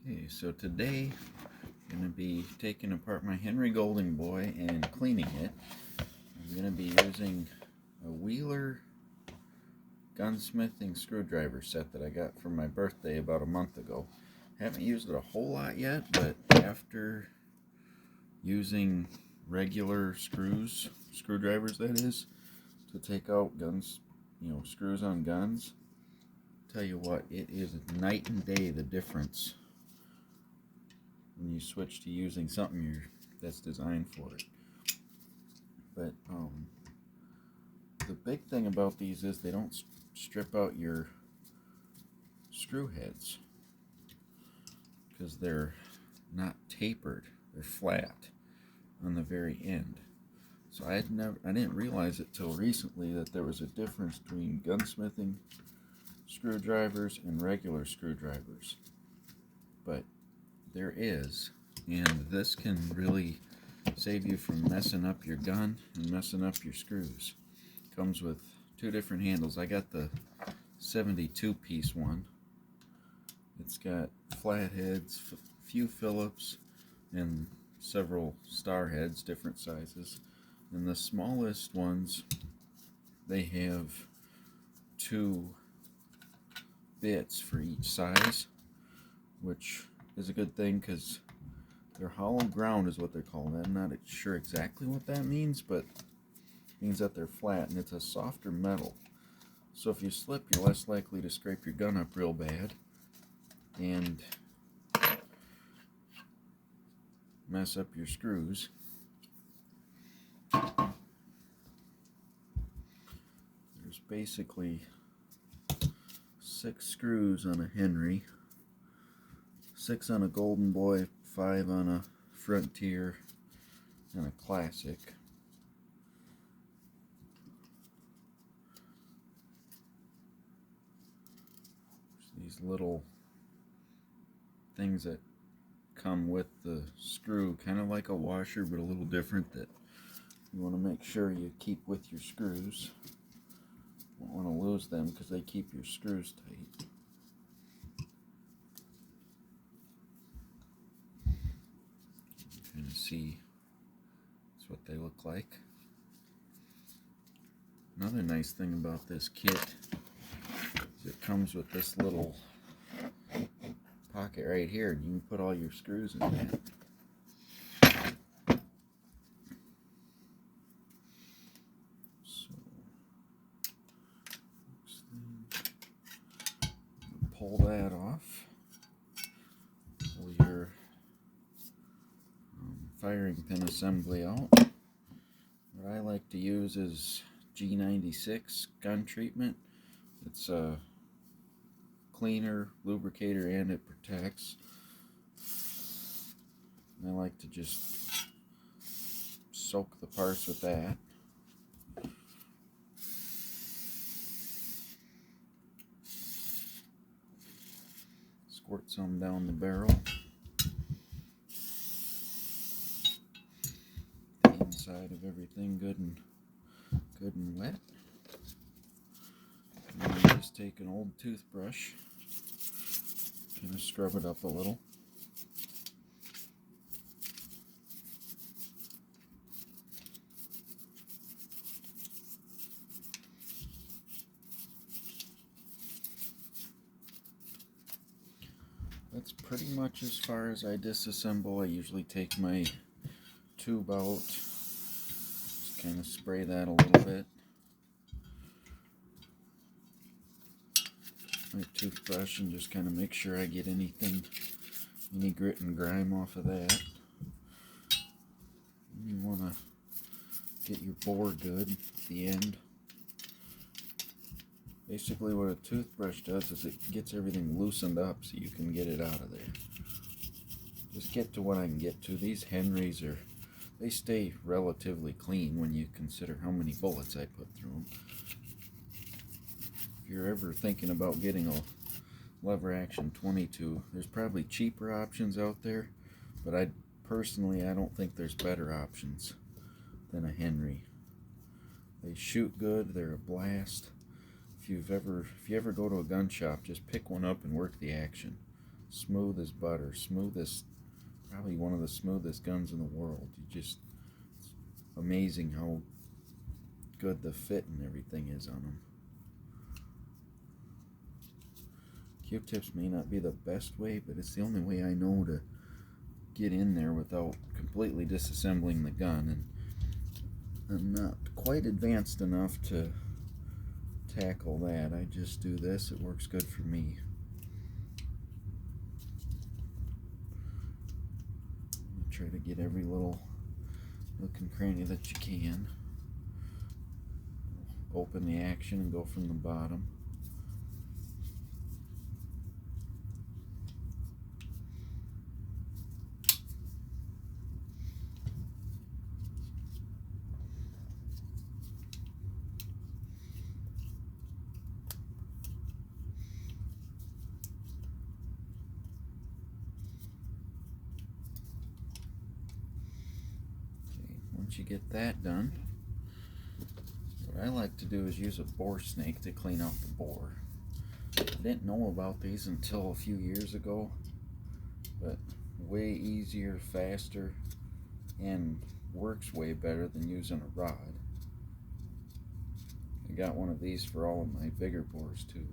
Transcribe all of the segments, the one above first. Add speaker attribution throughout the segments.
Speaker 1: Okay, so today I'm going to be taking apart my Henry Golding Boy and cleaning it. I'm going to be using a Wheeler gunsmithing screwdriver set that I got for my birthday about a month ago. Haven't used it a whole lot yet, but after using regular screwdrivers that is, to take out guns, screws on guns, tell you what, it is night and day the difference when you switch to using something that's designed for it. But the big thing about these is they don't strip out your screw heads because they're not tapered, they're flat on the very end. So I didn't realize it till recently that there was a difference between gunsmithing screwdrivers and regular screwdrivers, but there is, and this can really save you from messing up your gun and messing up your screws. Comes with two different handles. I got the 72 piece one. It's got flat heads, few Phillips, and several star heads, different sizes. And the smallest ones, they have two bits for each size, which is a good thing because they're hollow ground is what they're called. I'm not sure exactly what that means, but it means that they're flat and it's a softer metal. So if you slip, you're less likely to scrape your gun up real bad and mess up your screws. There's basically 6 screws on a Henry, 6 on a Golden Boy, 5 on a Frontier, and a Classic. These little things that come with the screw, kind of like a washer but a little different, that you want to make sure you keep with your screws. Don't want to lose them because they keep your screws tight. Kind of see that's what they look like. Another nice thing about this kit is it comes with this little pocket right here, and you can put all your screws in that. So, pull that off. Pull your firing pin assembly out. What I like to use is G96 gun treatment. It's a cleaner, lubricator, and it protects. And I like to just soak the parts with that. Squirt some down the barrel. The inside of everything good and wet. And then just take an old toothbrush, kind of scrub it up a little. That's pretty much as far as I disassemble. I usually take my tube out, just kind of spray that a little bit. My toothbrush and just kind of make sure I get any grit and grime off of that. You want to get your bore good at the end. Basically what a toothbrush does is it gets everything loosened up so you can get it out of there. Just get to what I can get to. These Henrys they stay relatively clean when you consider how many bullets I put through them. If you're ever thinking about getting a lever action 22, there's probably cheaper options out there, but I don't think there's better options than a Henry. They shoot good, they're a blast. If you ever go to a gun shop, just pick one up and work the action. smooth as butter, smoothest, probably one of the smoothest guns in the world. It's amazing how good the fit and everything is on them. Q-tips may not be the best way, but it's the only way I know to get in there without completely disassembling the gun, and I'm not quite advanced enough to tackle that. I just do this. It works good for me. Try to get every little nook and cranny that you can. Open the action and go from the bottom. Once you get that done, what I like to do is use a bore snake to clean out the bore. I didn't know about these until a few years ago, but way easier, faster, and works way better than using a rod. I got one of these for all of my bigger bores too.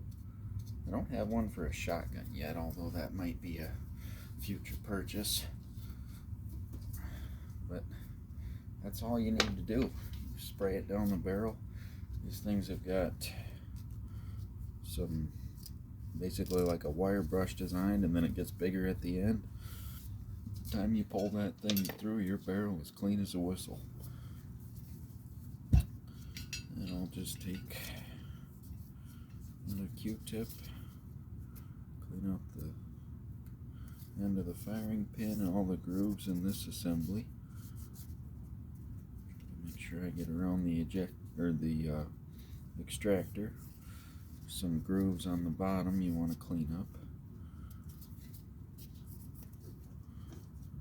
Speaker 1: I don't have one for a shotgun yet, although that might be a future purchase. But that's all you need to do. You spray it down the barrel. These things have got some, basically like a wire brush design, and then it gets bigger at the end. By the time you pull that thing through, your barrel is clean as a whistle. And I'll just take another Q-tip, clean up the end of the firing pin and all the grooves in this assembly. Make sure I get around the extractor. Some grooves on the bottom you want to clean up.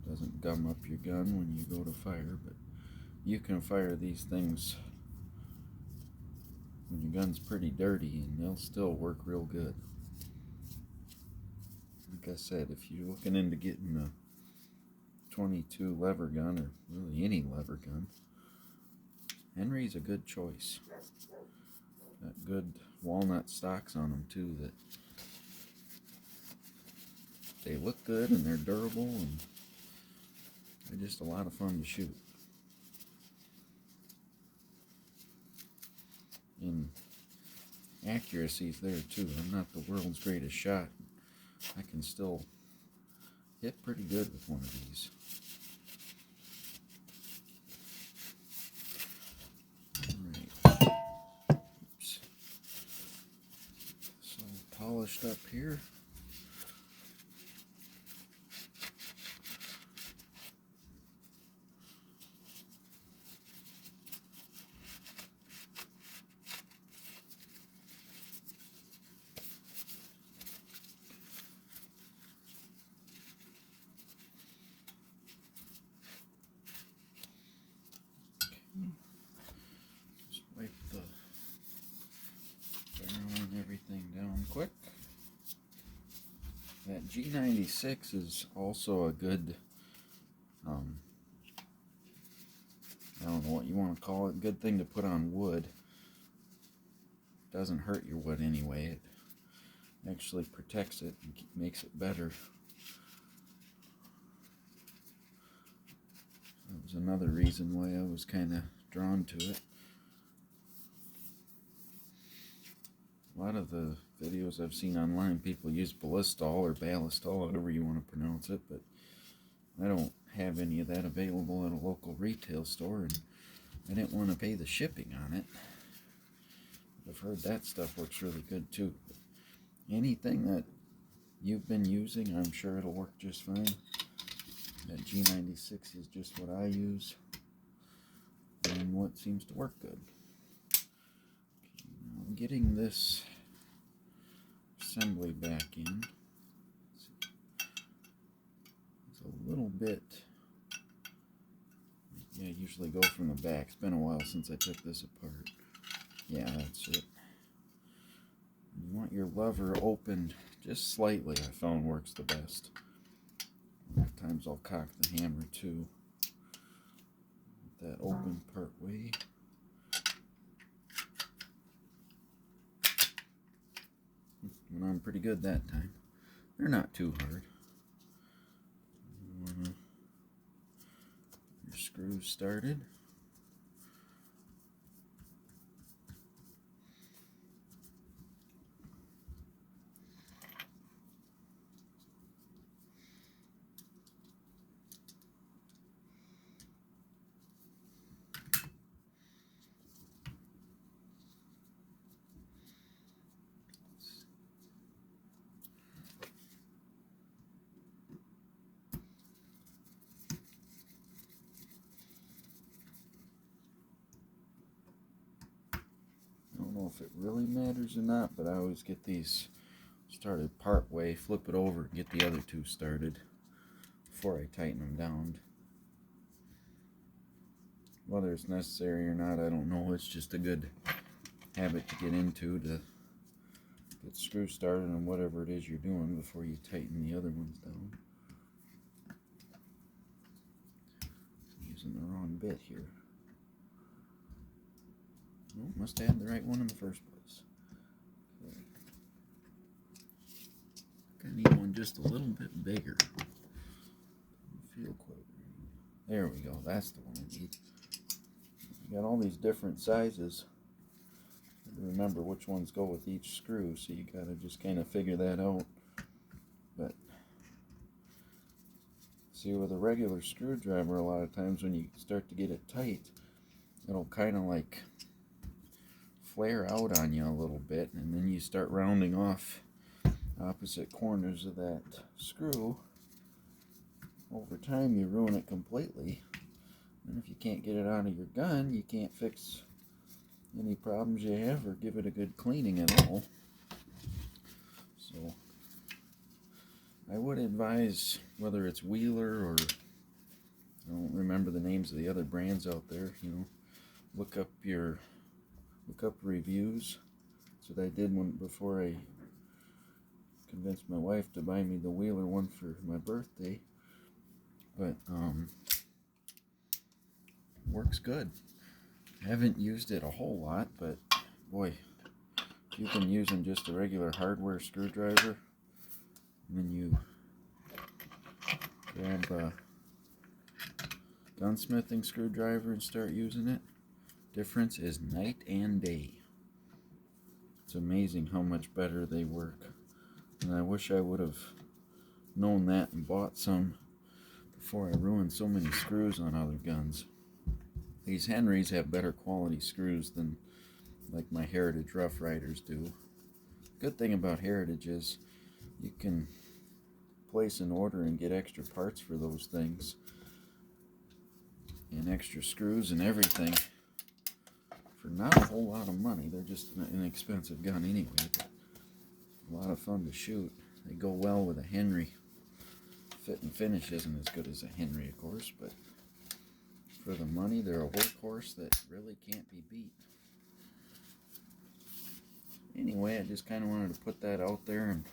Speaker 1: It doesn't gum up your gun when you go to fire, but you can fire these things when your gun's pretty dirty and they'll still work real good. Like I said, if you're looking into getting a 22 lever gun, or really any lever gun, Henry's a good choice. Got good walnut stocks on them too, that they look good and they're durable and they're just a lot of fun to shoot. And accuracy's there too. I'm not the world's greatest shot. I can still hit pretty good with one of these. Alright. Oops. It's all polished up here. Just wipe the barrel and everything down quick. That G96 is also a good, I don't know what you want to call it, good thing to put on wood. Doesn't hurt your wood anyway. It actually protects it and makes it better. That was another reason why I was kind of drawn to it. A lot of the videos I've seen online, people use ballistol or ballistol, however you want to pronounce it, but I don't have any of that available at a local retail store, and I didn't want to pay the shipping on it. I've heard that stuff works really good too. But anything that you've been using, I'm sure it'll work just fine. That G96 is just what I use and what seems to work good. Okay, now I'm getting this assembly back in. It's a little bit, yeah, I usually go from the back. It's been a while since I took this apart. Yeah, that's it. You want your lever opened just slightly, I found works the best. Sometimes I'll cock the hammer too. Let that open part way. Went on pretty good that time. They're not too hard. Your screws started. I don't know if it really matters or not, but I always get these started part way, flip it over, and get the other two started before I tighten them down. Whether it's necessary or not, I don't know. It's just a good habit to get into, to get screws started on whatever it is you're doing before you tighten the other ones down. I'm using the wrong bit here. Oh, must have had the right one in the first place. Okay. I need one just a little bit bigger. Doesn't feel quite right. There we go. That's the one I need. You got all these different sizes. Remember which ones go with each screw, so you gotta just kind of figure that out. But see, with a regular screwdriver, a lot of times when you start to get it tight, it'll kind of like flare out on you a little bit, and then you start rounding off opposite corners of that screw. Over time you ruin it completely, and if you can't get it out of your gun, you can't fix any problems you have or give it a good cleaning at all. So I would advise, whether it's Wheeler or I don't remember the names of the other brands out there, you know, look up reviews. That's what I did before I convinced my wife to buy me the Wheeler one for my birthday. But works good. I haven't used it a whole lot, but boy, if you've been using just a regular hardware screwdriver, and then you grab a gunsmithing screwdriver and start using it, difference is night and day. It's amazing how much better they work, and I wish I would have known that and bought some before I ruined so many screws on other guns. These Henrys have better quality screws than like my Heritage Rough Riders do. Good thing about Heritage is you can place an order and get extra parts for those things, and extra screws and everything for not a whole lot of money. They're just an inexpensive gun anyway, but a lot of fun to shoot. They go well with a Henry. Fit and finish isn't as good as a Henry, of course, but for the money, they're a workhorse that really can't be beat. Anyway, I just kind of wanted to put that out there and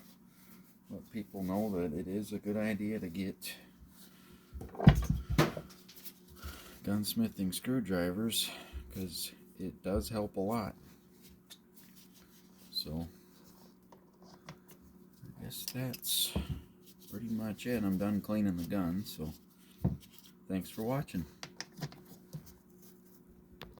Speaker 1: let people know that it is a good idea to get gunsmithing screwdrivers, because it does help a lot. So I guess that's pretty much it. I'm done cleaning the gun, so thanks for watching.